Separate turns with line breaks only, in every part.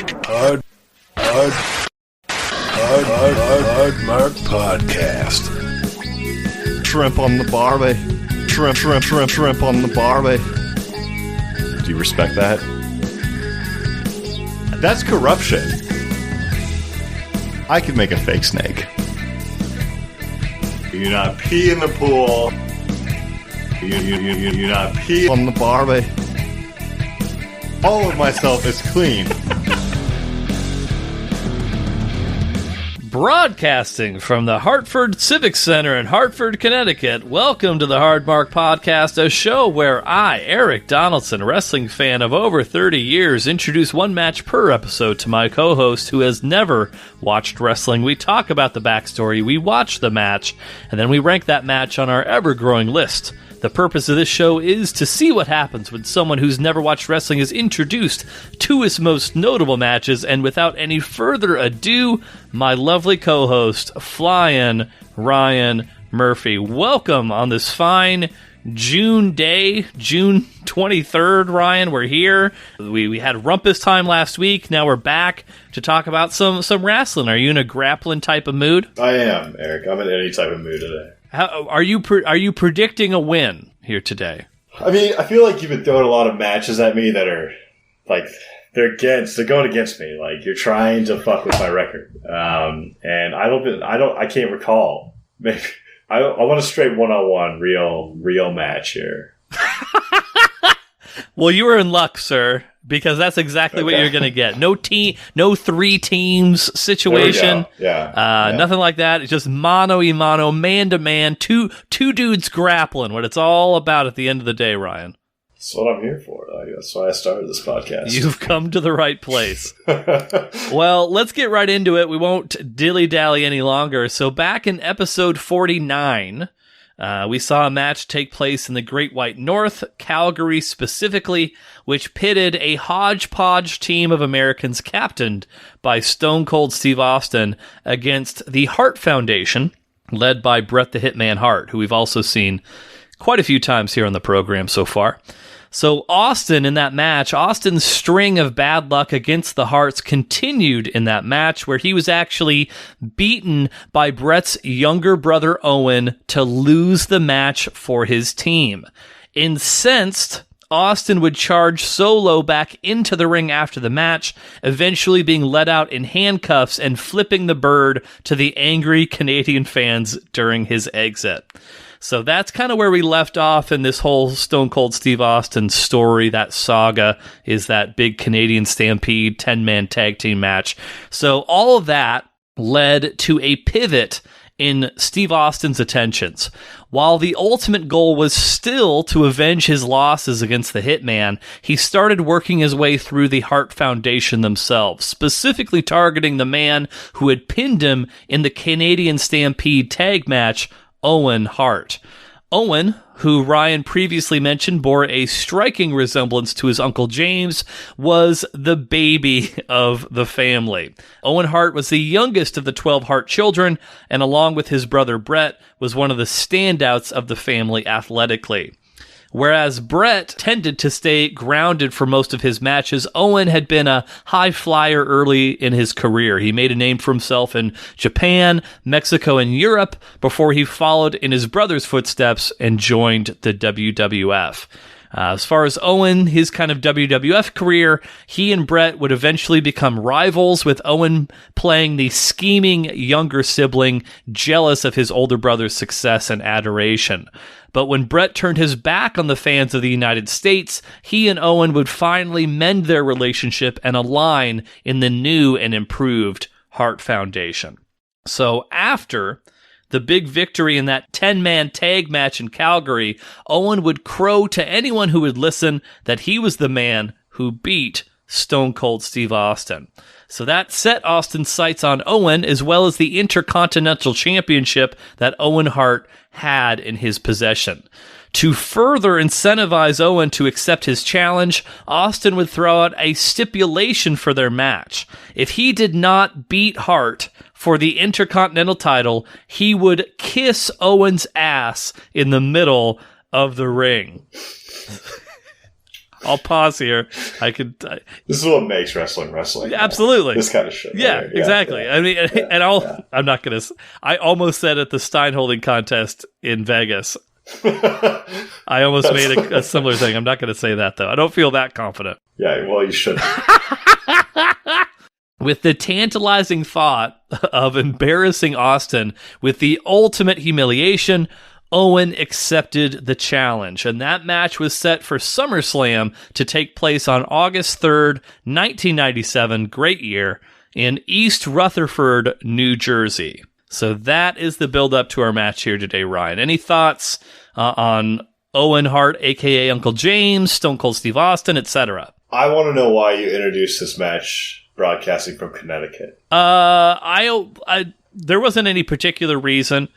Hard Mark Podcast.
Shrimp on the barbie. Shrimp on the barbie. Do you respect that? That's corruption. I could make a fake snake. You not pee in the pool. You not pee on the barbie. All of myself is clean.
Broadcasting from the Hartford Civic Center in Hartford, Connecticut, welcome to the Hard Mark Podcast, a show where I, Eric Donaldson, wrestling fan of over 30 years, introduce one match per episode to my co-host who has never watched wrestling. We talk about the backstory, we watch the match, and then we rank that match on our ever-growing list. The purpose of this show is to see what happens when someone who's never watched wrestling is introduced to his most notable matches, and without any further ado, my lovely co-host, Flying Ryan Murphy. Welcome on this fine June day, June 23rd, Ryan. We're here. We had Rumpus time last week. Now we're back to talk about some wrestling. Are you in a grappling type of mood?
I am, Eric. I'm in any type of mood today.
Are you predicting a win here today?
I mean, I feel like you've been throwing a lot of matches at me that are like they're going against me. Like you're trying to fuck with my record, and I can't recall. Maybe I want a straight one-on-one real match here.
Well, you were in luck, sir, because that's exactly what you're going to get. No three teams situation.
Yeah.
Nothing like that. It's just mano-a-mano, man-to-man, two dudes grappling, what it's all about at the end of the day, Ryan.
That's what I'm here for. That's why I started this podcast.
You've come to the right place. Well, let's get right into it. We won't dilly-dally any longer. So back in episode 49... we saw a match take place in the Great White North, Calgary specifically, which pitted a hodgepodge team of Americans captained by Stone Cold Steve Austin against the Hart Foundation, led by Bret the Hitman Hart, who we've also seen quite a few times here on the program so far. So Austin, in that match, Austin's string of bad luck against the Harts continued in that match, where he was actually beaten by Bret's younger brother Owen to lose the match for his team. Incensed, Austin would charge Solo back into the ring after the match, eventually being let out in handcuffs and flipping the bird to the angry Canadian fans during his exit. So that's kind of where we left off in this whole Stone Cold Steve Austin story. That saga is that big Canadian Stampede 10-man tag team match. So all of that led to a pivot in Steve Austin's attentions. While the ultimate goal was still to avenge his losses against the Hitman, he started working his way through the Hart Foundation themselves, specifically targeting the man who had pinned him in the Canadian Stampede tag match, Owen Hart. Owen, who Ryan previously mentioned bore a striking resemblance to his Uncle James, was the baby of the family. Owen Hart was the youngest of the 12 Hart children, and along with his brother Bret, was one of the standouts of the family athletically. Whereas Bret tended to stay grounded for most of his matches, Owen had been a high flyer early in his career. He made a name for himself in Japan, Mexico, and Europe before he followed in his brother's footsteps and joined the WWF. As far as Owen, his kind of WWF career, he and Bret would eventually become rivals, with Owen playing the scheming younger sibling, jealous of his older brother's success and adoration. But when Bret turned his back on the fans of the United States, he and Owen would finally mend their relationship and align in the new and improved Hart Foundation. So after the big victory in that 10-man tag match in Calgary, Owen would crow to anyone who would listen that he was the man who beat Stone Cold Steve Austin. So that set Austin's sights on Owen, as well as the Intercontinental Championship that Owen Hart had in his possession. To further incentivize Owen to accept his challenge, Austin would throw out a stipulation for their match. If he did not beat Hart for the Intercontinental title, he would kiss Owen's ass in the middle of the ring. I'll pause here. This
is what makes wrestling.
Absolutely.
This kind of shit.
Yeah, exactly. I mean, I'm not going to, I almost said at the Stein holding contest in Vegas. I almost made a similar thing. I'm not going to say that, though. I don't feel that confident.
Yeah, well, you shouldn't.
With the tantalizing thought of embarrassing Austin with the ultimate humiliation, Owen accepted the challenge, and that match was set for SummerSlam to take place on August 3rd, 1997, great year, in East Rutherford, New Jersey. So that is the build-up to our match here today, Ryan. Any thoughts on Owen Hart, a.k.a. Uncle James, Stone Cold Steve Austin, etc.?
I want to know why you introduced this match broadcasting from Connecticut.
There wasn't any particular reason.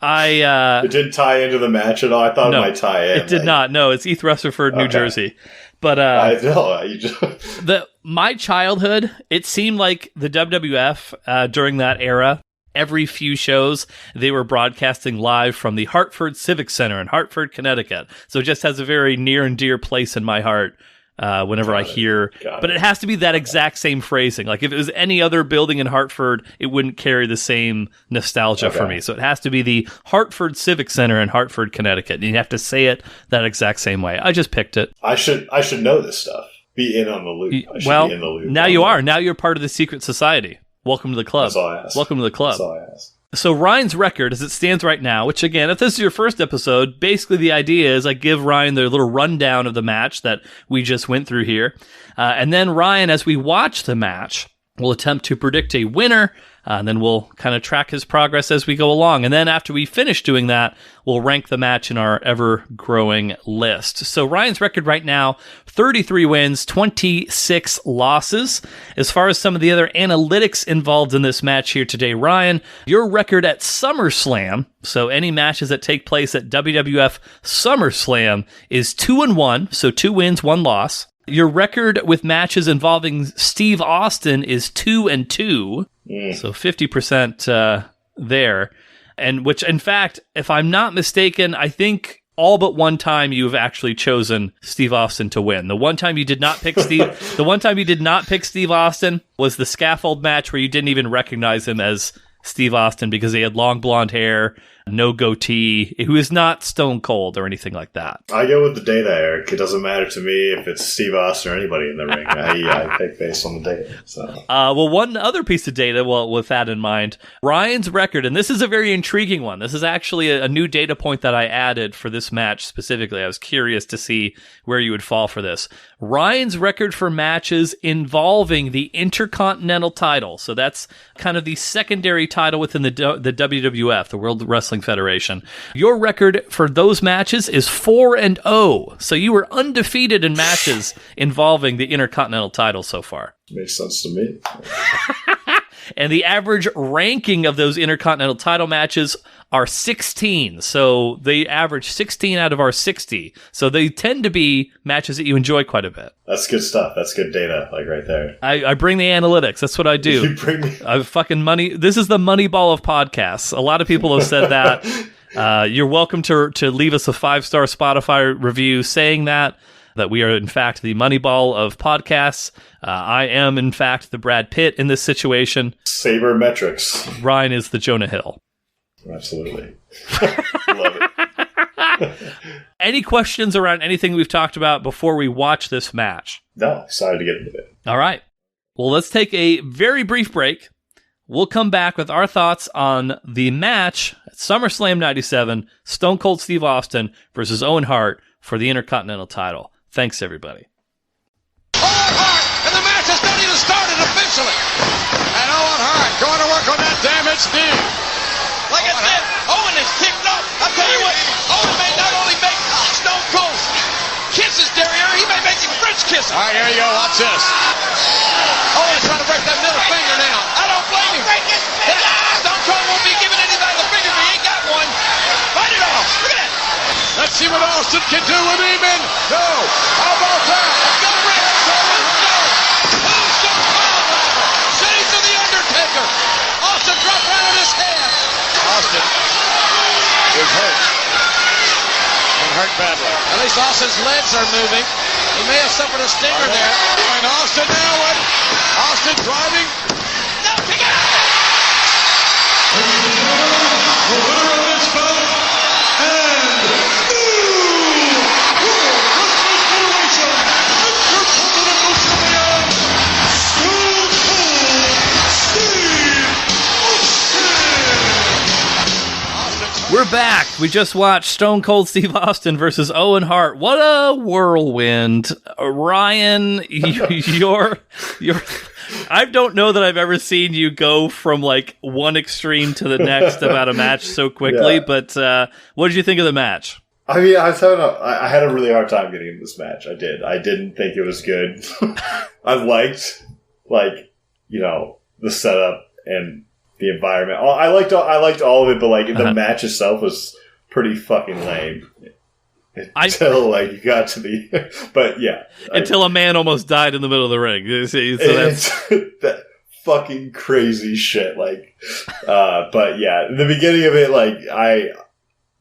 It didn't tie into the match at all. I thought it might tie in.
It did not. No, it's East Rutherford, New Jersey. But
I know.
My childhood, it seemed like the WWF during that era, every few shows, they were broadcasting live from the Hartford Civic Center in Hartford, Connecticut. So it just has a very near and dear place in my heart whenever I hear. But it has to be that exact same phrasing. Like if it was any other building in Hartford, it wouldn't carry the same nostalgia for me. So it has to be the Hartford Civic Center in Hartford, Connecticut. And you have to say it that exact same way. I just picked it.
I should know this stuff. Be in on the loop.
Well,
be in the loop.
Now you are. Now you're part of the secret society. Welcome to the club.
That's all I ask.
Welcome to the club.
That's all I ask.
So Ryan's record, as it stands right now, which again, if this is your first episode, basically the idea is I give Ryan the little rundown of the match that we just went through here. And then Ryan, as we watch the match, will attempt to predict a winner. And then we'll kind of track his progress as we go along. And then after we finish doing that, we'll rank the match in our ever-growing list. So Ryan's record right now, 33 wins, 26 losses. As far as some of the other analytics involved in this match here today, Ryan, your record at SummerSlam, so any matches that take place at WWF SummerSlam, is 2-1, so 2 wins, 1 loss. Your record with matches involving Steve Austin is 2-2. So 50% there. And which, in fact, if I'm not mistaken, I think all but one time you've actually chosen Steve Austin to win. The one time you did not pick Steve Austin was the scaffold match where you didn't even recognize him as Steve Austin because he had long blonde hair, no goatee, who is not Stone Cold or anything like that.
I go with the data, Eric. It doesn't matter to me if it's Steve Austin or anybody in the ring. I pick based on the data. So.
Well, one other piece of data, with that in mind, Ryan's record, and this is a very intriguing one. This is actually a new data point that I added for this match specifically. I was curious to see where you would fall for this. Ryan's record for matches involving the Intercontinental title. So that's kind of the secondary title within the WWF, the World Wrestling Federation. Your record for those matches is 4-0. So you were undefeated in matches involving the Intercontinental title so far.
Makes sense to me.
And the average ranking of those Intercontinental title matches are 16. So they average 16 out of our 60. So they tend to be matches that you enjoy quite a bit.
That's good stuff. That's good data, like right there.
I bring the analytics. That's what I do.
You bring me.
I fucking money. This is the Moneyball of podcasts. A lot of people have said that. You're welcome to leave us a 5-star Spotify review saying that we are, in fact, the Moneyball of podcasts. I am, in fact, the Brad Pitt in this situation.
Sabermetrics.
Ryan is the Jonah Hill.
Absolutely. Love it.
Any questions around anything we've talked about before we watch this match?
No, excited to get into it.
All right. Well, let's take a very brief break. We'll come back with our thoughts on the match at SummerSlam 97, Stone Cold Steve Austin versus Owen Hart for the Intercontinental title. Thanks, everybody.
Owen Hart, and the match has not even started officially. And Owen Hart going to work on that damaged knee. Like I said, Owen is ticked off. I'll tell you what, Owen may not only make Stone Cold kiss his derriere, he may make him French kiss him. All right, here you go. Watch this. Owen's trying to break that middle finger now. I don't blame him. Stone Cold won't be giving anybody the finger if he ain't got one. Fight it off. Look at that. Let's see what Austin can do with him. No. How about that? It's going to ring. So let's go. Who's Stone Cold rival? Save to the Undertaker. Austin dropped right on his head. Austin is hurt. And hurt badly. At least Austin's legs are moving. He may have suffered a stinger there. And Austin now with Austin driving. No, kick out! The winner of this bout and new World Wrestling Federation Intercontinental Champion, Stone Cold Steve Austin.
We're back. We just watched Stone Cold Steve Austin versus Owen Hart. What a whirlwind. Ryan, you're I don't know that I've ever seen you go from like one extreme to the next about a match so quickly, but what did you think of the match?
I mean, I had a really hard time getting into this match. I did. I didn't think it was good. I liked, the setup and the environment. I liked all of it, but the match itself was pretty fucking lame. Until you got to the, but yeah,
until a man almost died in the middle of the ring. So that's
that fucking crazy shit. But yeah, the beginning of it, I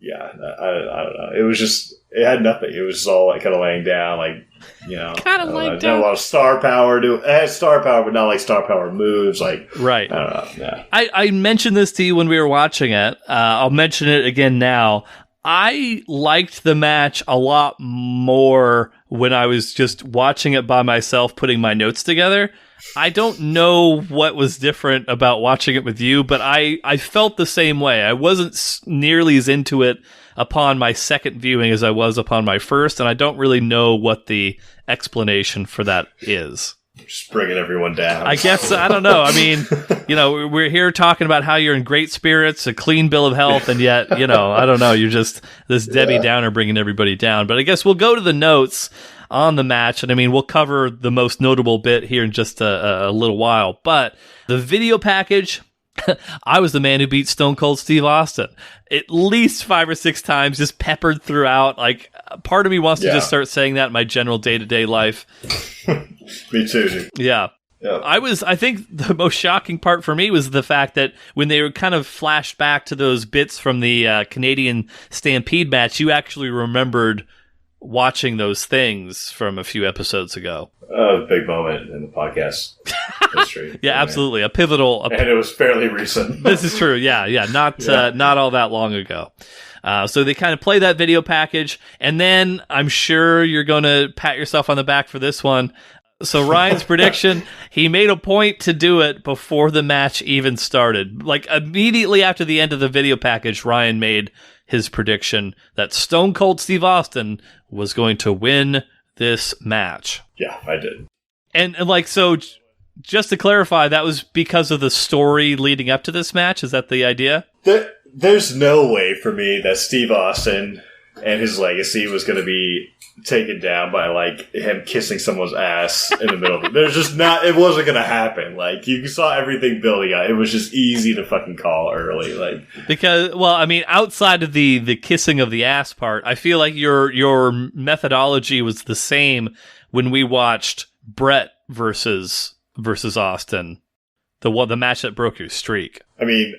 don't know. It was just, it had nothing. It was just all kind of laying down,
kind of laying down.
A lot of star power. It had star power, but not star power moves.
Right.
I don't know. Yeah.
I mentioned this to you when we were watching it. I'll mention it again now. I liked the match a lot more when I was just watching it by myself, putting my notes together. I don't know what was different about watching it with you, but I felt the same way. I wasn't nearly as into it upon my second viewing as I was upon my first, and I don't really know what the explanation for that is.
Just bringing everyone down.
I guess, I don't know. I mean, we're here talking about how you're in great spirits, a clean bill of health, and yet, I don't know, you're just this Debbie Downer bringing everybody down. But I guess we'll go to the notes on the match, and I mean, we'll cover the most notable bit here in just a little while. But the video package, I was the man who beat Stone Cold Steve Austin at least 5 or 6 times, just peppered throughout. Part of me wants to just start saying that in my general day-to-day life.
Me too.
Yeah. I think the most shocking part for me was the fact that when they were kind of flashed back to those bits from the Canadian Stampede match, you actually remembered watching those things from a few episodes ago.
A big moment in the podcast history.
Yeah, absolutely. A pivotal.
And it was fairly recent.
This is true. Yeah. Not all that long ago. So they kind of play that video package, and then I'm sure you're going to pat yourself on the back for this one. So Ryan's prediction, he made a point to do it before the match even started. Immediately after the end of the video package, Ryan made his prediction that Stone Cold Steve Austin was going to win this match.
Yeah, I did.
And so just to clarify, that was because of the story leading up to this match? Is that the idea?
There's no way for me that Steve Austin and his legacy was going to be taken down by him kissing someone's ass in the middle of it. There's just not, it wasn't going to happen. You saw everything building up. It was just easy to fucking call early.
Because, outside of the kissing of the ass part, I feel like your methodology was the same when we watched Brett versus Austin, the match that broke your streak.
I mean,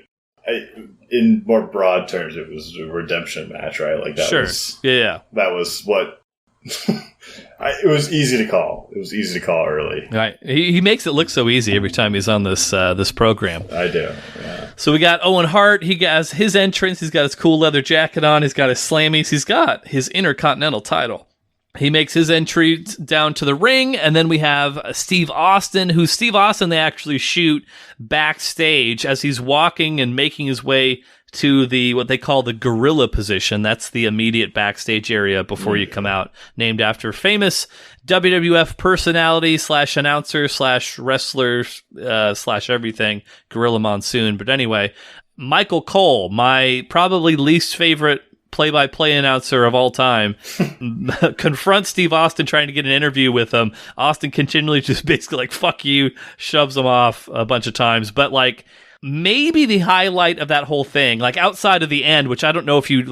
in more broad terms, it was a redemption match, right?
Sure. Yeah.
That was what. It was easy to call. It was easy to call early.
Right. He makes it look so easy every time he's on this program.
I do. Yeah.
So we got Owen Hart. He has his entrance. He's got his cool leather jacket on. He's got his slammies. He's got his Intercontinental title. He makes his entry down to the ring, and then we have Steve Austin, they actually shoot backstage as he's walking and making his way to the what they call the gorilla position. That's the immediate backstage area before you come out, named after famous WWF personality / announcer / wrestler / everything, Gorilla Monsoon. But anyway, Michael Cole, my probably least favorite play-by-play announcer of all time, confronts Steve Austin trying to get an interview with him. Austin continually just basically fuck you, shoves him off a bunch of times. But maybe the highlight of that whole thing, outside of the end, which I don't know if you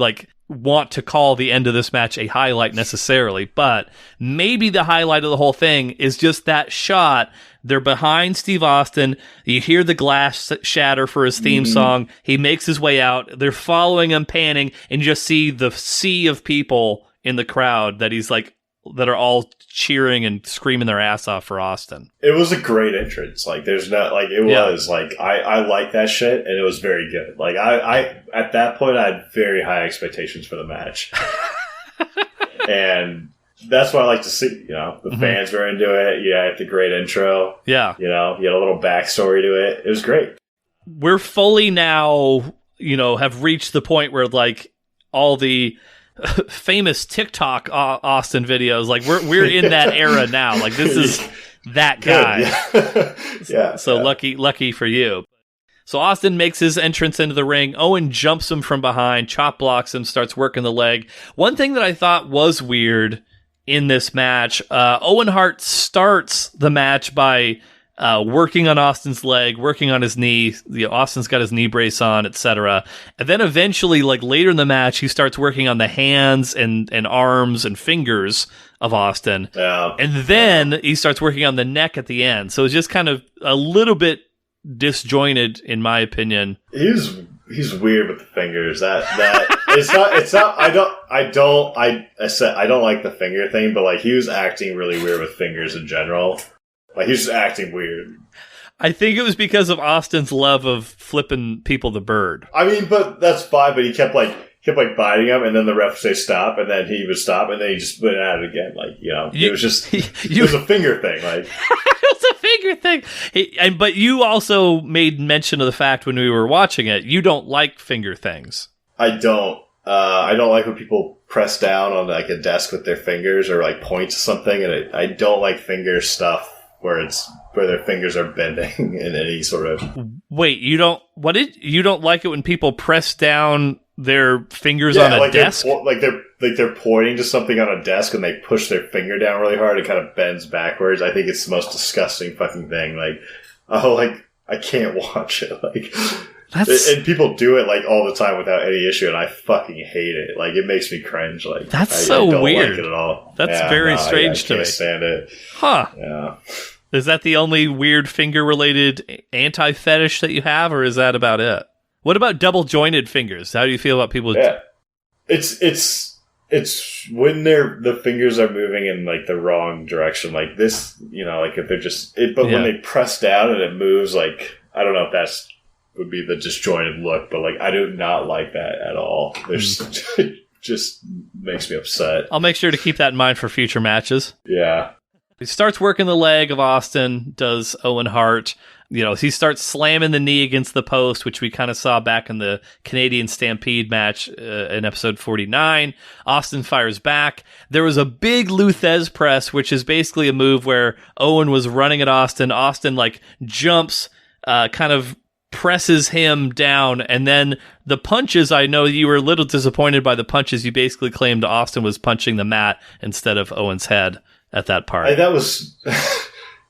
want to call the end of this match a highlight necessarily, but maybe the highlight of the whole thing is just that shot. They're behind Steve Austin. You hear the glass shatter for his theme song. He makes his way out. They're following him, panning, and you just see the sea of people in the crowd that he's that are all cheering and screaming their ass off for Austin.
It was a great entrance. Like, there's no, like, it was, like, I like that shit, and it was very good. Like, I at that point, I had very high expectations for the match. And that's what I like to see, you know. The fans were into it. You had the great intro.
Yeah.
You know, you had a little backstory to it. It was great.
We're fully now, you know, have reached the point where, like, all the famous TikTok Austin videos, like, we're in that era now. Like, this is that guy.
Yeah.
So lucky for you. So Austin makes his entrance into the ring. Owen jumps him from behind, chop blocks him, starts working the leg. One thing that I thought was weird in this match, Owen Hart starts the match by working on Austin's leg, working on his knee. Austin's got his knee brace on, etc. And then eventually, like later in the match, he starts working on the hands and arms and fingers of Austin.
Yeah.
And then he starts working on the neck at the end. So it's just kind of a little bit disjointed, in my opinion.
He's weird with the fingers. That it's not. I don't like the finger thing, but like he was acting really weird with fingers in general. Like he's just acting weird.
I think it was because of Austin's love of flipping people the bird.
I mean, but that's fine. But he kept biting him, and then the ref would say stop, and then he would stop, and then he just went at it again. Like, you know, it was just it was a finger thing. Like
it was a finger thing. But you also made mention of the fact when we were watching it, you don't like finger things.
I don't. I don't like when people press down on like a desk with their fingers or like point to something, and I don't like finger stuff where their fingers are bending in any sort of.
Wait, you don't like it when people press down their fingers on a desk?
They're pointing to something on a desk and they push their finger down really hard. It kind of bends backwards. I think it's the most disgusting fucking thing. I can't watch it. Like, and people do it like all the time without any issue, and I fucking hate it. Like, it makes me cringe. Like,
that's
I
so
don't
weird.
like it at all.
That's very strange to me.
I can't stand it.
Huh?
Yeah.
Is that the only weird finger-related anti-fetish that you have, or is that about it? What about double-jointed fingers? How do you feel about people?
Yeah, it's when the fingers are moving in like the wrong direction, like this. You know, like if they're just. When they press down and it moves, like I don't know if that's would be the disjointed look, but like I do not like that at all. It just makes me upset.
I'll make sure to keep that in mind for future matches.
Yeah.
He starts working the leg of Austin, does Owen Hart. You know, he starts slamming the knee against the post, which we kind of saw back in the Canadian Stampede match in episode 49. Austin fires back. There was a big Luthez press, which is basically a move where Owen was running at Austin. Austin, like, jumps, kind of presses him down, and then the punches, I know you were a little disappointed by the punches. You basically claimed Austin was punching the mat instead of Owen's head at that part.
That was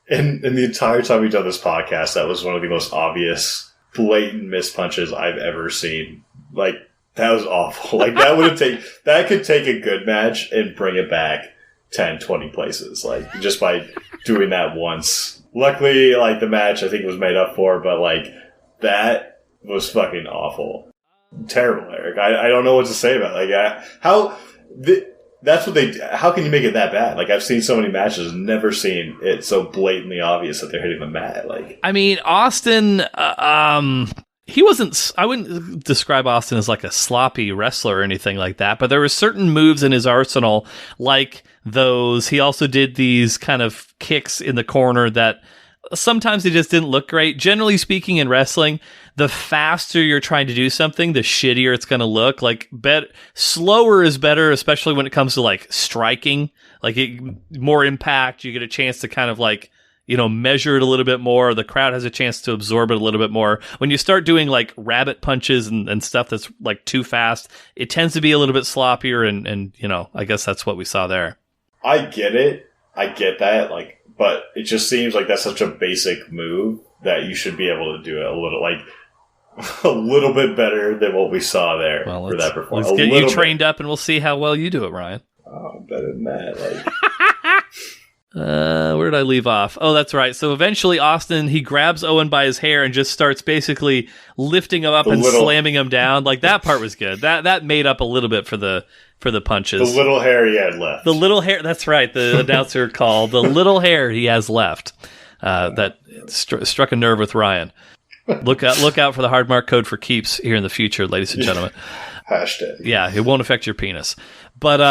in the entire time we've done this podcast, that was one of the most obvious, blatant missed punches I've ever seen. Like, that was awful. Like, that could take a good match and bring it back 10, 20 places. Like, just by doing that once. Luckily, like, the match I think was made up for, but like, that was fucking awful. Terrible, Eric. I don't know what to say about it. Like, that's what how can you make it that bad? Like, I've seen so many matches, never seen it so blatantly obvious that they're hitting the mat. Like, I
mean, Austin, he wasn't, I wouldn't describe Austin as like a sloppy wrestler or anything like that, but there were certain moves in his arsenal, like those. He also did these kind of kicks in the corner that sometimes they just didn't look great. Generally speaking, in wrestling, the faster you're trying to do something, the shittier it's going to look. Like, slower is better, especially when it comes to like striking. Like, more impact, you get a chance to kind of like, you know, measure it a little bit more. The crowd has a chance to absorb it a little bit more. When you start doing like rabbit punches and stuff that's like too fast, it tends to be a little bit sloppier. And you know, I guess that's what we saw there.
I get it. I get that. Like, but it just seems like that's such a basic move that you should be able to do it a little bit better than what we saw there for that performance.
Let's get you trained up, and we'll see how well you do it, Ryan.
Oh, better than that. Like,
Where did I leave off? Oh, that's right. So eventually Austin, he grabs Owen by his hair and just starts basically lifting him up and slamming him down. Like, that part was good. That made up a little bit for the punches.
The little hair he had left.
The little hair, that's right. The announcer called the little hair he has left. That struck a nerve with Ryan. Look out for the hard mark code for keeps here in the future, ladies and gentlemen.
Hashtag.
Yeah, it won't affect your penis. But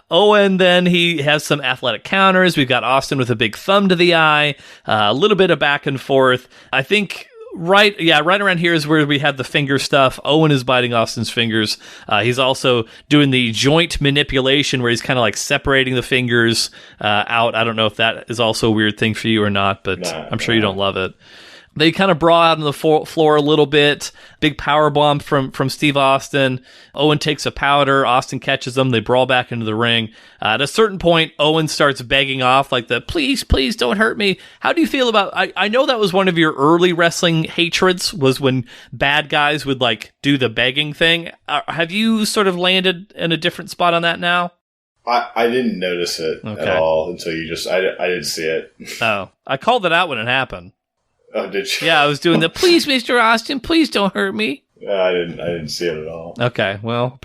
Owen, then he has some athletic counters. We've got Austin with a big thumb to the eye, a little bit of back and forth. I think right around here is where we have the finger stuff. Owen is biting Austin's fingers. He's also doing the joint manipulation where he's kind of like separating the fingers out. I don't know if that is also a weird thing for you or not, but I'm sure you don't love it. They kind of brawl out on the floor a little bit. Big power bomb from Steve Austin. Owen takes a powder. Austin catches them. They brawl back into the ring. At a certain point, Owen starts begging off, like please don't hurt me. How do you feel about... I know that was one of your early wrestling hatreds, was when bad guys would like do the begging thing. Have you sort of landed in a different spot on that now?
I didn't notice it at all until you just... I didn't see it.
Oh, I called it out when it happened.
Oh, did you?
Yeah, I was doing the please, Mr. Austin, please don't hurt me.
I didn't see it at all.
Okay, well,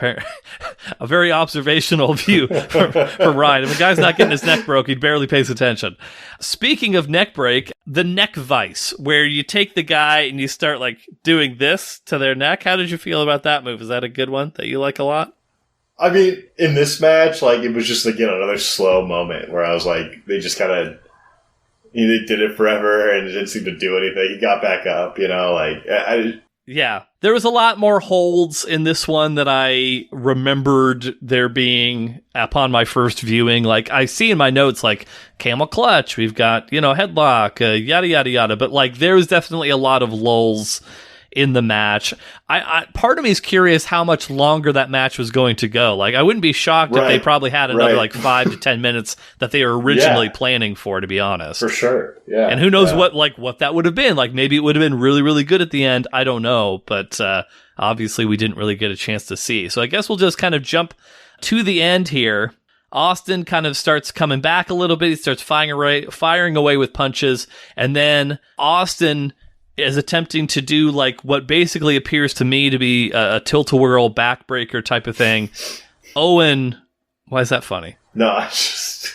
a very observational view for Ryan. If a guy's not getting his neck broke, he barely pays attention. Speaking of neck break, the neck vice, where you take the guy and you start like doing this to their neck. How did you feel about that move? Is that a good one that you like a lot?
I mean, in this match, like, it was just, again, another slow moment where I was like, they just kind of... They did it forever and it didn't seem to do anything. He got back up, like...
Yeah. There was a lot more holds in this one that I remembered there being upon my first viewing. Like, I see in my notes, like, camel clutch, we've got, headlock, yada, yada, yada. But, like, there was definitely a lot of lulls in the match. I part of me is curious how much longer that match was going to go. Like, I wouldn't be shocked if they probably had another like 5 to 10 minutes that they were originally planning for, to be honest.
For sure. Yeah.
And who knows what that would have been. Like, maybe it would have been really, really good at the end. I don't know. But obviously we didn't really get a chance to see. So I guess we'll just kind of jump to the end here. Austin kind of starts coming back a little bit. He starts firing away with punches. And then Austin is attempting to do like what basically appears to me to be a tilt-a-whirl backbreaker type of thing. Owen, why is that funny?
No, it's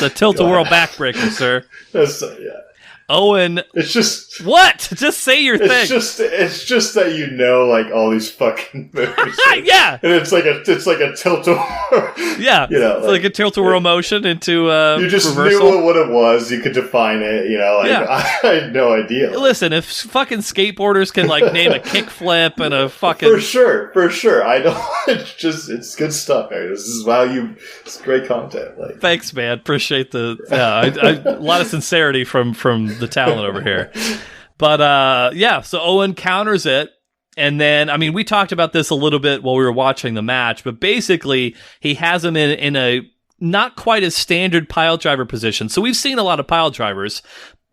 a tilt-a-whirl backbreaker, sir.
Yeah.
Owen,
it's just
what? Just say your thing.
It's just that like all these fucking moves.
Yeah,
and it's like a tilt-a-whirl.
Yeah, it's like a tilt-a-whirl motion into
you just
reversal.
Knew what it was. You could define it. I had no idea.
Listen, if fucking skateboarders can like name a kickflip and a fucking
for sure. I don't. It's good stuff, man. This is it's great content. Like,
thanks, man. Appreciate a lot of sincerity from the talent over here. But so Owen counters it. And then, I mean, we talked about this a little bit while we were watching the match, but basically he has him in a not quite as standard pile driver position. So we've seen a lot of pile drivers.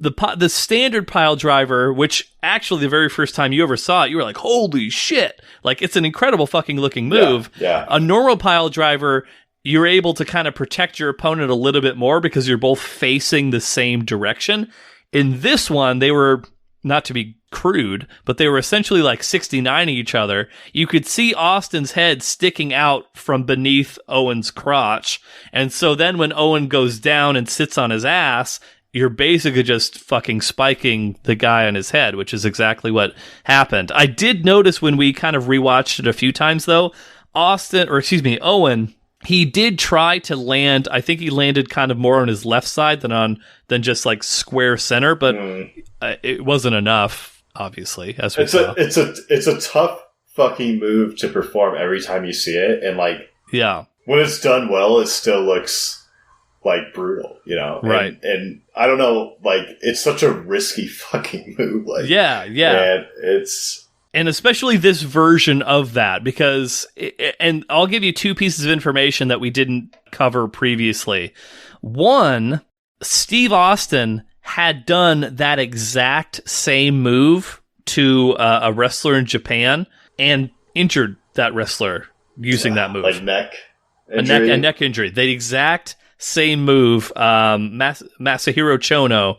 The standard pile driver, which actually the very first time you ever saw it, you were like, holy shit. Like, it's an incredible fucking looking move.
Yeah.
A normal pile driver, you're able to kind of protect your opponent a little bit more because you're both facing the same direction. In this one, they were, not to be crude, but they were essentially like 69 each other. You could see Austin's head sticking out from beneath Owen's crotch. And so then when Owen goes down and sits on his ass, you're basically just fucking spiking the guy on his head, which is exactly what happened. I did notice when we kind of rewatched it a few times though, Owen, he did try to land. I think he landed kind of more on his left side than just like square center, but it wasn't enough, obviously. As we saw,
it's a tough fucking move to perform every time you see it, and like when it's done well, it still looks like brutal,
right?
And I don't know, like it's such a risky fucking move, like and it's.
And especially this version of that, because, and I'll give you two pieces of information that we didn't cover previously. One, Steve Austin had done that exact same move to a wrestler in Japan and injured that wrestler using that move.
Like neck injury?
A neck injury. The exact same move. Masahiro Chono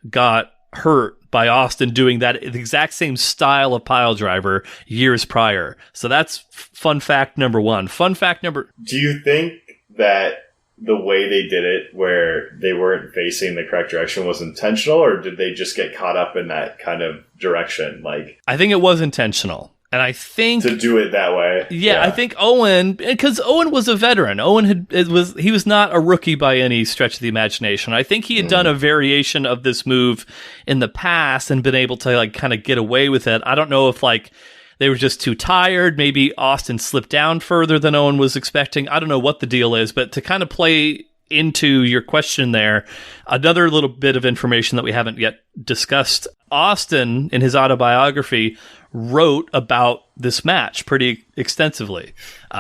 got hurt by Austin doing that the exact same style of pile driver years prior. So that's fun fact number one. Fun fact number...
Do you think that the way they did it, where they weren't facing the correct direction, was intentional, or did they just get caught up in that kind of direction? Like,
I think it was intentional. And I think
to do it that way.
Yeah, I think Owen, because Owen was a veteran. He was not a rookie by any stretch of the imagination. I think he had done a variation of this move in the past and been able to like kind of get away with it. I don't know if like they were just too tired. Maybe Austin slipped down further than Owen was expecting. I don't know what the deal is, but to kind of play into your question there, another little bit of information that we haven't yet discussed. Austin, in his autobiography, wrote about this match pretty extensively.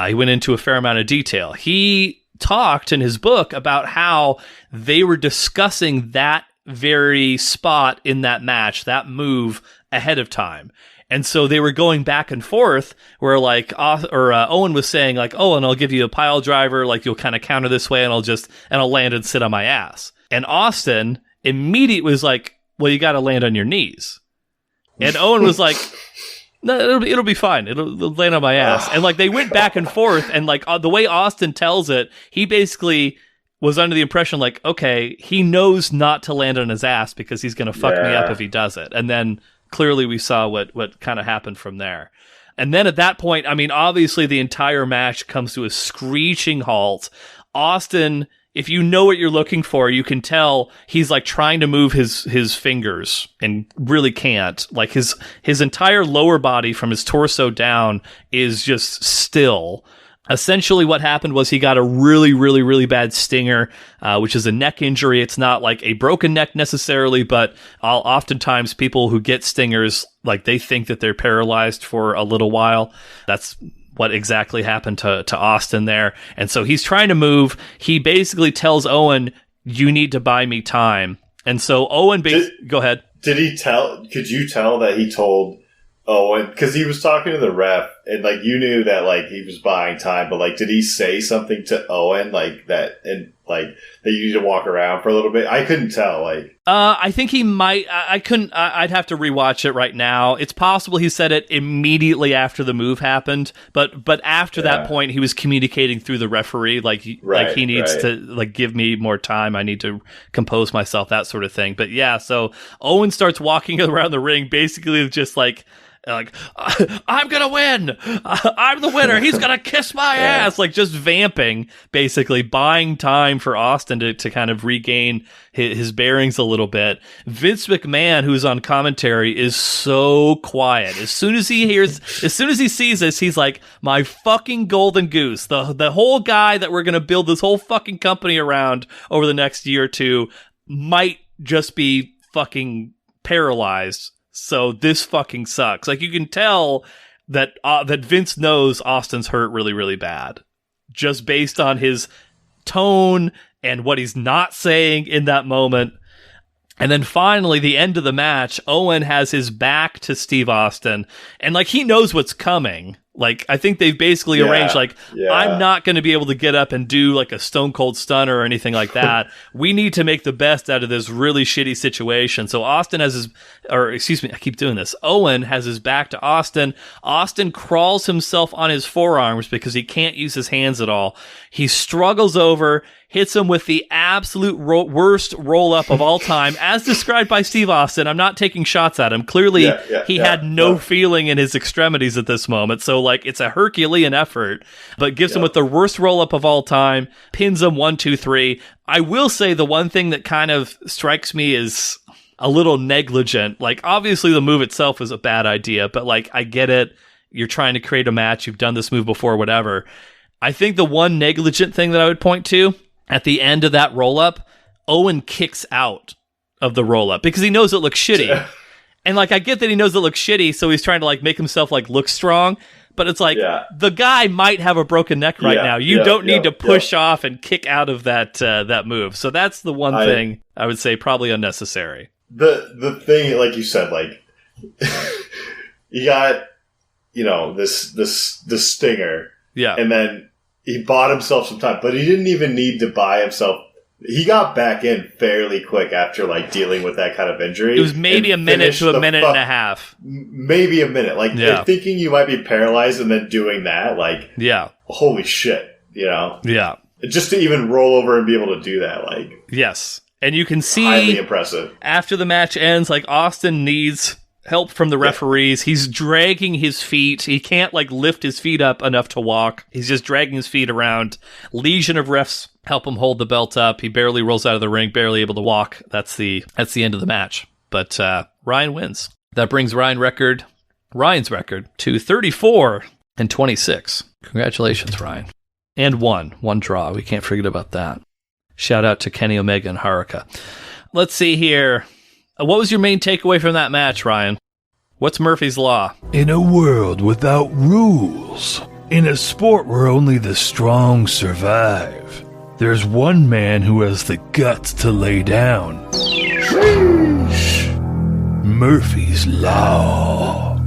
He went into a fair amount of detail. He talked in his book about how they were discussing that very spot in that match, that move, ahead of time. And so they were going back and forth where like, Owen was saying like, oh, and I'll give you a pile driver, like you'll kind of counter this way and I'll land and sit on my ass. And Austin immediately was like, well, you got to land on your knees. And Owen was like, no, it'll be fine. It'll land on my ass. And like they went back and forth, and like the way Austin tells it, he basically was under the impression like, okay, he knows not to land on his ass because he's going to fuck me up if he does it. And then clearly we saw what kind of happened from there. And then at that point, I mean, obviously the entire match comes to a screeching halt. Austin, if you know what you're looking for, you can tell he's like trying to move his fingers and really can't. Like his entire lower body from his torso down is just still. Essentially what happened was he got a really, really, really bad stinger, which is a neck injury. It's not like a broken neck necessarily, but oftentimes people who get stingers, like they think that they're paralyzed for a little while. That's what exactly happened to Austin there. And so he's trying to move. He basically tells Owen, you need to buy me time. And so Owen, go ahead.
Could you tell that he told Owen, because he was talking to the ref and like you knew that like he was buying time, but like did he say something to Owen like that, and like that you need to walk around for a little bit? I couldn't tell. Like
I think he might. I couldn't. I'd have to rewatch it right now. It's possible he said it immediately after the move happened, but after that point he was communicating through the referee like he needs to like give me more time. I need to compose myself, that sort of thing. But yeah, so Owen starts walking around the ring basically just like I'm gonna win. I'm the winner. He's gonna kiss my ass. Like just vamping, basically buying time for Austin to kind of regain his bearings a little bit. Vince McMahon, who's on commentary, is so quiet. As soon as he sees this, he's like, my fucking golden goose. The whole guy that we're gonna build this whole fucking company around over the next year or two might just be fucking paralyzed. So this fucking sucks. Like you can tell that Vince knows Austin's hurt really, really bad, just based on his tone and what he's not saying in that moment. And then finally, the end of the match, Owen has his back to Steve Austin, and like he knows what's coming. Like I think they've basically arranged like I'm not going to be able to get up and do like a Stone Cold Stunner or anything like that. We need to make the best out of this really shitty situation. So Austin has I keep doing this. Owen has his back to Austin. Austin crawls himself on his forearms because he can't use his hands at all. He struggles over, hits him with the absolute worst roll-up of all time, as described by Steve Austin. I'm not taking shots at him. Clearly, he had no feeling in his extremities at this moment. So, like, it's a Herculean effort, but gives him with the worst roll-up of all time, pins him 1, 2, 3. I will say the one thing that kind of strikes me is a little negligent. Like, obviously, the move itself was a bad idea, but, like, I get it. You're trying to create a match. You've done this move before, whatever. I think the one negligent thing that I would point to, at the end of that roll-up, Owen kicks out of the roll-up because he knows it looks shitty. And, like, I get that he knows it looks shitty, so he's trying to, like, make himself, like, look strong. But it's like, the guy might have a broken neck right now. You don't need to push off and kick out of that move. So that's the one thing I would say probably unnecessary.
The thing, like you said, like, you got, this stinger. Yeah. And then he bought himself some time, but he didn't even need to buy himself He got back in fairly quick after like dealing with that kind of injury.
It was maybe a minute to a minute and a half.
Maybe a minute. Like thinking you might be paralyzed and then doing that, like holy shit, you know?
Yeah.
Just to even roll over and be able to do that, like
yes. And you can see
highly impressive.
After the match ends, like Austin needs help from the referees. He's dragging his feet. He can't like lift his feet up enough to walk. He's just dragging his feet around. Legion of refs help him hold the belt up. He barely rolls out of the ring, barely able to walk. That's the end of the match. But Ryan wins. That brings Ryan's record to 34-26. Congratulations, Ryan. And one draw. We can't forget about that. Shout out to Kenny Omega and Haruka. Let's see here. What was your main takeaway from that match, Ryan? What's Murphy's Law?
In a world without rules, in a sport where only the strong survive, there's one man who has the guts to lay down. Murphy's Law.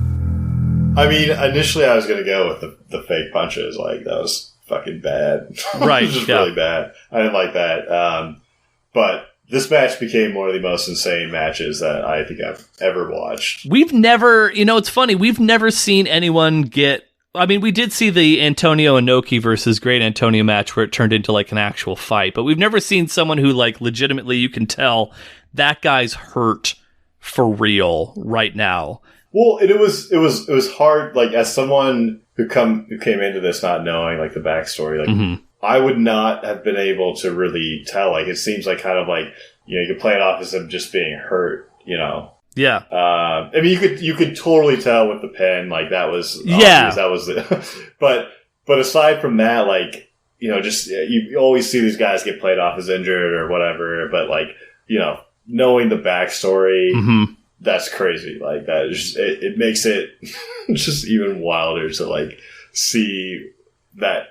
I mean, initially I was going to go with the fake punches. Like, that was fucking bad.
Right.
It was just really bad. I didn't like that. But this match became one of the most insane matches that I think I've ever watched.
We've never, it's funny, we've never seen anyone get, I mean, we did see the Antonio Inoki versus Great Antonio match where it turned into like an actual fight, but we've never seen someone who like legitimately you can tell that guy's hurt for real right now.
Well, it was hard, like, as someone who came into this not knowing like the backstory, like I would not have been able to really tell. Like, it seems like kind of like, you could play it off as him just being hurt, Yeah. I mean, you could totally tell with the pen, like that was obvious, that was the, but aside from that, like, just you always see these guys get played off as injured or whatever, but like, knowing the backstory, that's crazy. Like that just, it makes it just even wilder to like see that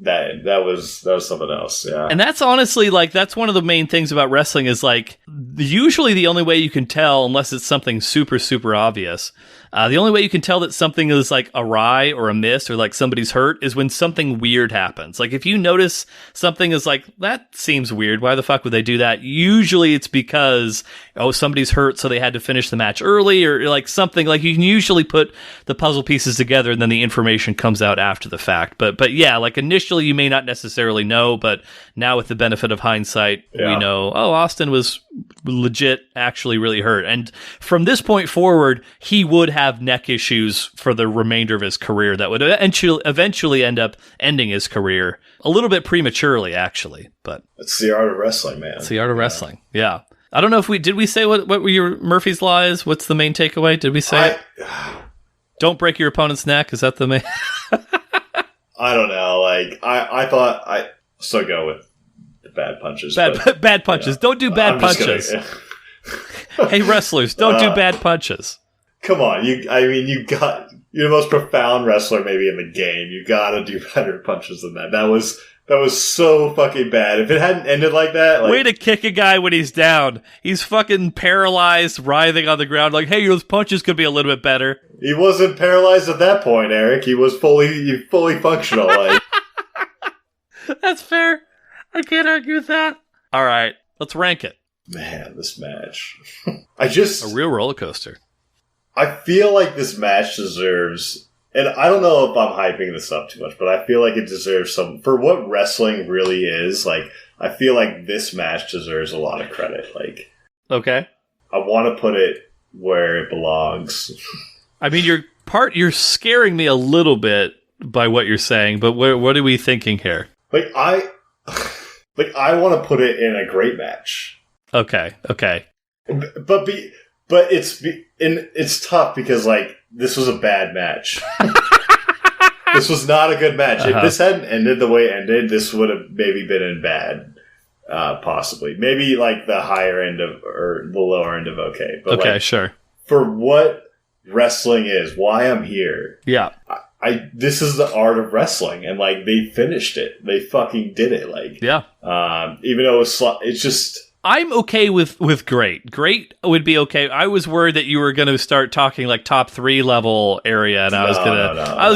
was something else. Yeah.
And that's honestly like, that's one of the main things about wrestling is like, usually the only way you can tell, unless it's something super, super obvious, the only way you can tell that something is like awry or amiss or like somebody's hurt is when something weird happens. Like if you notice something is like, that seems weird, why the fuck would they do that? Usually it's because, somebody's hurt so they had to finish the match early or like something. Like you can usually put the puzzle pieces together and then the information comes out after the fact. But yeah, like initially you may not necessarily know, but now with the benefit of hindsight, we know, Austin was legit actually really hurt. And from this point forward, he would have neck issues for the remainder of his career that would eventually end up ending his career a little bit prematurely, actually. But
it's the art of wrestling, man.
It's the art of wrestling. Yeah. I don't know if did we say what your Murphy's Law is? What's the main takeaway? Did we say it? Don't break your opponent's neck? Is that the main?
I don't know. Like I thought I still go with the bad punches.
Bad punches. Don't do bad punches. Hey, wrestlers, don't do bad punches.
Come on, you're the most profound wrestler maybe in the game. You gotta do better punches than that. That was so fucking bad. If it hadn't ended like that, like,
way to kick a guy when he's down. He's fucking paralyzed, writhing on the ground. Like, hey, those punches could be a little bit better.
He wasn't paralyzed at that point, Eric. He was fully functional. Like,
that's fair. I can't argue with that. All right, let's rank it.
Man, this match.
A real roller coaster.
I feel like this match deserves, and I don't know if I'm hyping this up too much, but I feel like it deserves some, for what wrestling really is, like, I feel like this match deserves a lot of credit. Like,
okay.
I want to put it where it belongs.
I mean, you're scaring me a little bit by what you're saying, but what are we thinking here?
Like, I want to put it in a great match.
Okay.
But it's tough because, like, this was a bad match. This was not a good match. If this hadn't ended the way it ended, this would have maybe been in bad, possibly. Maybe, like, the higher end of, or the lower end of okay. But
okay,
like,
sure.
For what wrestling is, why I'm here.
Yeah.
This is the art of wrestling, and, like, they finished it. They fucking did it. Like,
yeah.
Even though it's just...
I'm okay with great. Great would be okay. I was worried that you were going to start talking like top 3 level area, and I was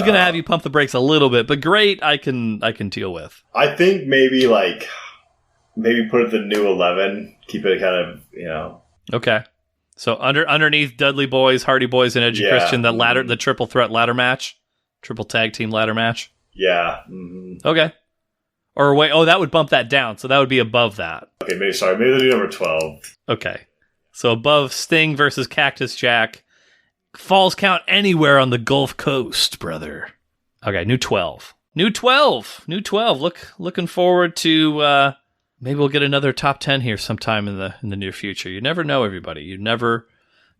gonna have you pump the brakes a little bit. But great, I can deal with.
I think maybe like maybe put it the new 11. Keep it kind of,
Okay. So underneath Dudley Boys, Hardy Boys, and Edge and Christian, the triple threat ladder match, triple tag team ladder match.
Yeah. Mm-hmm.
Okay. Or wait, that would bump that down, so that would be above that.
Okay, maybe they do number 12.
Okay. So above Sting versus Cactus Jack, Falls Count Anywhere on the Gulf Coast, brother. Okay, new 12. Looking forward to maybe we'll get another top 10 here sometime in the near future. You never know, everybody. You never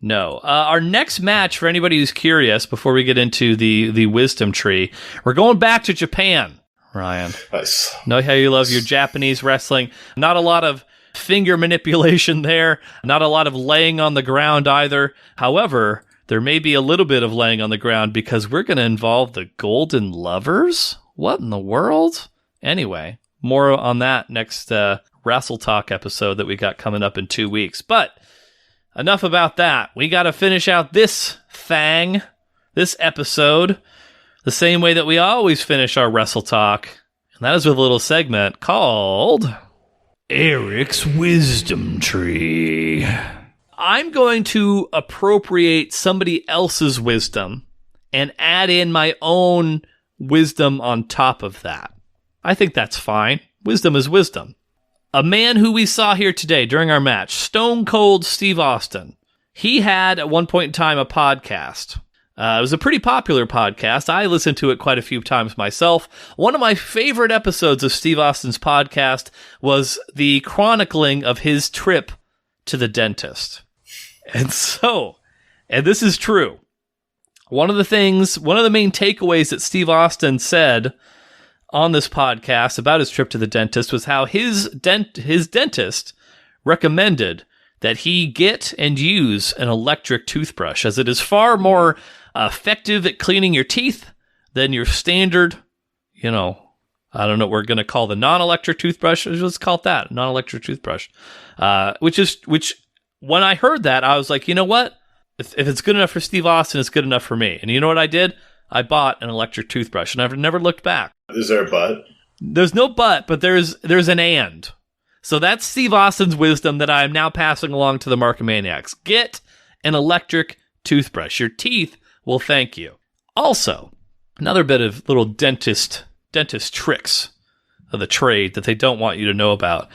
know. Our next match, for anybody who's curious, before we get into the wisdom tree, we're going back to Japan. Ryan,
Nice.
know how you love your Japanese wrestling. Not a lot of finger manipulation there. Not a lot of laying on the ground either. However, there may be a little bit of laying on the ground because we're going to involve the Golden Lovers. What in the world? Anyway, more on that next Wrestle Talk episode that we got coming up in 2 weeks. But enough about that. We got to finish out this episode, the same way that we always finish our Wrestle Talk. And that is with a little segment called
Eric's Wisdom Tree.
I'm going to appropriate somebody else's wisdom and add in my own wisdom on top of that. I think that's fine. Wisdom is wisdom. A man who we saw here today during our match, Stone Cold Steve Austin, he had at one point in time a podcast. It was a pretty popular podcast. I listened to it quite a few times myself. One of my favorite episodes of Steve Austin's podcast was the chronicling of his trip to the dentist. And this is true. One of the main takeaways that Steve Austin said on this podcast about his trip to the dentist was how his dentist recommended that he get and use an electric toothbrush, as it is far more effective at cleaning your teeth than your standard, I don't know what we're going to call the non-electric toothbrush. Let's call it that, non-electric toothbrush. Which when I heard that, I was like, you know what? If it's good enough for Steve Austin, it's good enough for me. And you know what I did? I bought an electric toothbrush, and I've never looked back.
Is there a but?
There's no but there's an and. So that's Steve Austin's wisdom that I am now passing along to the Markomaniacs. Get an electric toothbrush. Your teeth will thank you. Also, another bit of little dentist tricks of the trade that they don't want you to know about.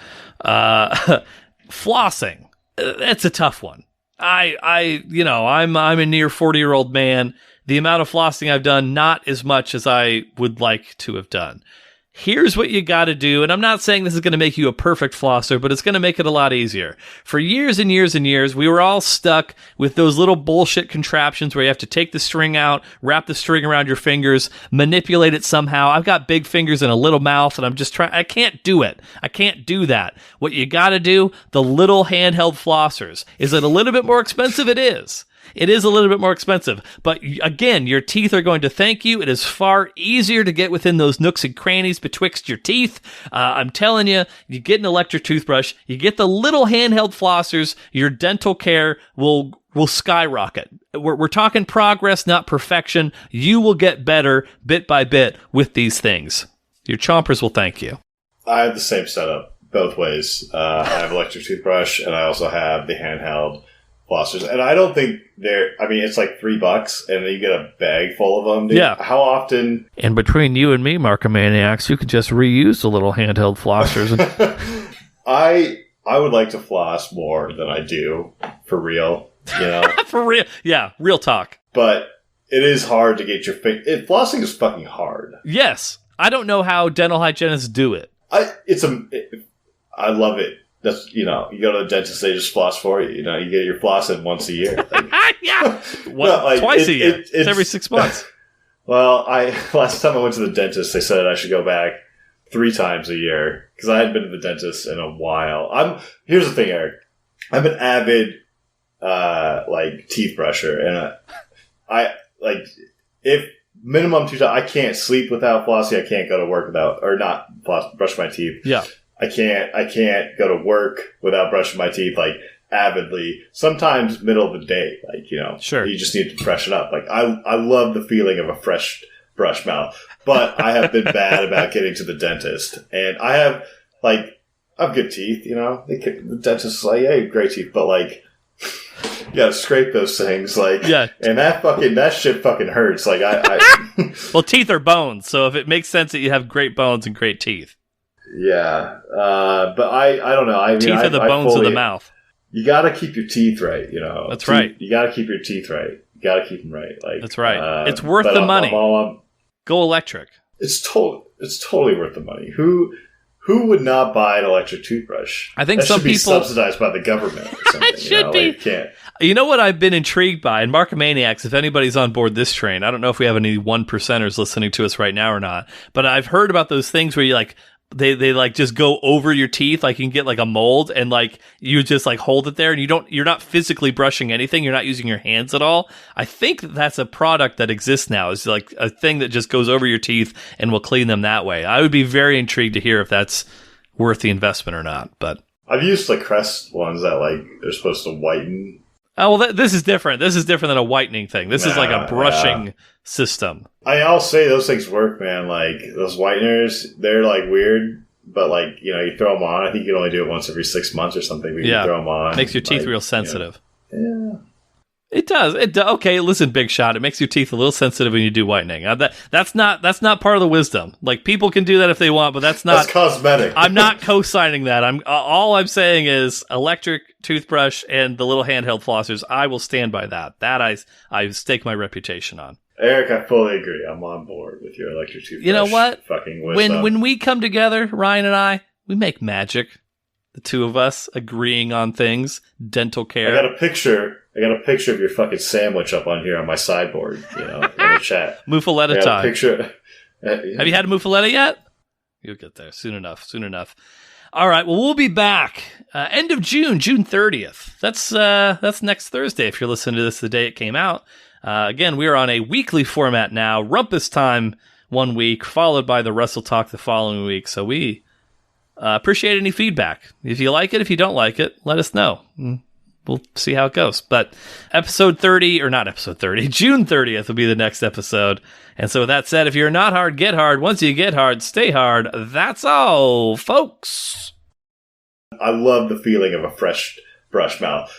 Flossing. That's a tough one. I'm a near 40-year-old man. The amount of flossing I've done, not as much as I would like to have done. Here's what you got to do, and I'm not saying this is going to make you a perfect flosser, but it's going to make it a lot easier. For years and years and years, we were all stuck with those little bullshit contraptions where you have to take the string out, wrap the string around your fingers, manipulate it somehow. I've got big fingers and a little mouth, and I can't do it. I can't do that. What you got to do, the little handheld flossers. Is it a little bit more expensive? It is. It is a little bit more expensive, but again, your teeth are going to thank you. It is far easier to get within those nooks and crannies betwixt your teeth. I'm telling you, you get an electric toothbrush, you get the little handheld flossers, your dental care will skyrocket. We're talking progress, not perfection. You will get better bit by bit with these things. Your chompers will thank you.
I have the same setup both ways. I have electric toothbrush, and I also have the handheld flossers, and I don't think it's like $3 and then you get a bag full of them, dude.
Yeah.
How often?
And between you and me, Markomaniacs, you could just reuse the little handheld flossers.
I would like to floss more than I do, for real,
For real. Yeah, real talk.
But it is hard to get your flossing is fucking hard.
Yes. I don't know how dental hygienists do it.
I love it. That's, you go to the dentist, they just floss for you. You get your floss in once a year.
Yeah. Twice a year. It's every 6 months.
Well, last time I went to the dentist, they said I should go back 3 times a year because I hadn't been to the dentist in a while. Here's the thing, Eric. I'm an avid, teeth brusher, and if minimum 2 times, I can't sleep without flossing. I can't go to work not brush my teeth.
Yeah.
I can't go to work without brushing my teeth, avidly. Sometimes middle of the day,
sure.
You just need to freshen up. I love the feeling of a fresh brush mouth, but I have been bad about getting to the dentist. And I have, I have good teeth, you know. The dentist's like, hey, great teeth, but like, you gotta scrape those things, like,
yeah.
And that shit fucking hurts. Like,
well, teeth are bones, so if it makes sense that you have great bones and great teeth.
Yeah, but I don't know. I mean,
teeth are the bones of the mouth.
You gotta keep your teeth right, you know.
That's right.
You gotta keep your teeth right. You gotta keep them right. Like
that's right. It's worth the money. Go electric.
It's totally worth the money. Who would not buy an electric toothbrush?
I think
that
some
should be
people
subsidized by the government or something.
It should be.
Like, can't.
You know what I've been intrigued by? And Markomaniacs, if anybody's on board this train, I don't know if we have any 1%ers listening to us right now or not, but I've heard about those things where you like they like just go over your teeth, like you can get like a mold and like you just like hold it there and you're not physically brushing anything, you're not using your hands at all. I think that's a product that exists now. It's like a thing that just goes over your teeth and will clean them that way. I would be very intrigued to hear if that's worth the investment or not, but
I've used the Crest ones that like they're supposed to whiten.
Oh, well, this is different. This is different than a whitening thing. This is like a brushing system.
I'll say those things work, man. Like, those whiteners, they're, like, weird. But, like, you know, you throw them on. I think you can only do it once every 6 months or something. But you throw them on.
Makes your teeth
like,
real sensitive.
You know, yeah.
It does. Okay, listen, Big Shot. It makes your teeth a little sensitive when you do whitening. That's not part of the wisdom. Like, people can do that if they want, but that's not...
That's cosmetic.
I'm not co-signing that. All I'm saying is electric toothbrush and the little handheld flossers. I will stand by that. That I stake my reputation on.
Eric, I fully agree. I'm on board with your electric toothbrush.
You know what?
Fucking wisdom.
When we come together, Ryan and I, we make magic. The two of us agreeing on things. Dental care.
I got a picture of your fucking sandwich up on here on my sideboard, you know, in the chat.
Muffaletta time.
Picture.
Have you had a muffaletta yet? You'll get there soon enough. All right. Well, we'll be back end of June 30th. That's next Thursday. If you're listening to this the day it came out. Again, we are on a weekly format now. Rumpus time 1 week, followed by the Wrestle Talk the following week. So we appreciate any feedback. If you like it, if you don't like it, let us know. We'll see how it goes. But June 30th will be the next episode. And so with that said, if you're not hard, get hard. Once you get hard, stay hard. That's all, folks.
I love the feeling of a fresh brush mouth.